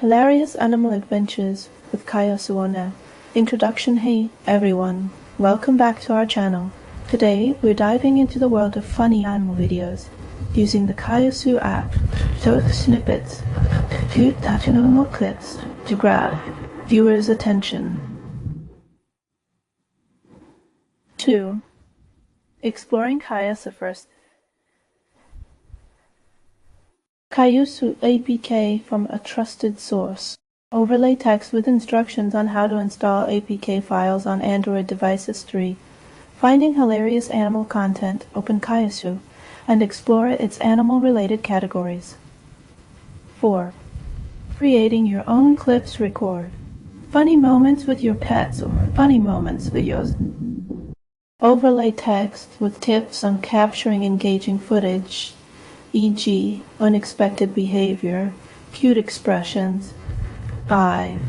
Hilarious Animal Adventures with Kaiousu. Introduction. Hey everyone, welcome back to our channel. Today we're diving into the world of funny animal videos using the Kaiousu app. Short snippets, cute animal clips to grab viewers' attention. 2. Exploring Kaiousu first. Kaiousu APK from a trusted source. Overlay text with instructions on how to install APK files on Android devices. 3. Finding hilarious animal content. Open Kaiousu and explore its animal-related categories. 4. Creating your own clips. Record funny moments with your pets or funny moments videos. Overlay text with tips on capturing engaging footage, e.g., unexpected behavior, cute expressions. 5.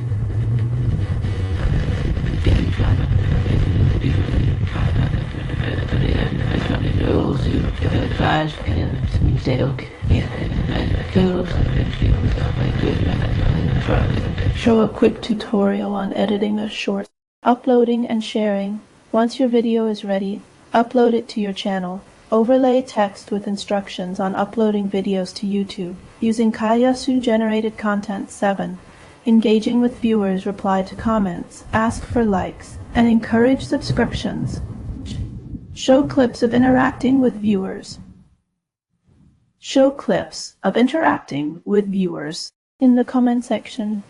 Show a quick tutorial on editing a short. Uploading and sharing. Once your video is ready, upload it to your channel. Overlay text with instructions on uploading videos to YouTube using Kaiousu generated content. 7. Engaging with viewers. Reply to comments, ask for likes, and encourage subscriptions. Show clips of interacting with viewers. Show clips of interacting with viewers in the comment section.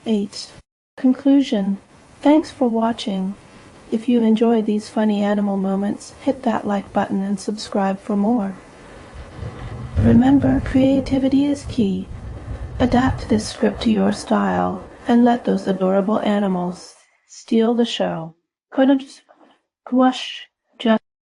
8. Conclusion. Thanks for watching. If you enjoy these funny animal moments, hit that like button and subscribe for more. Remember, creativity is key. Adapt this script to your style and let those adorable animals steal the show. Kuaishou.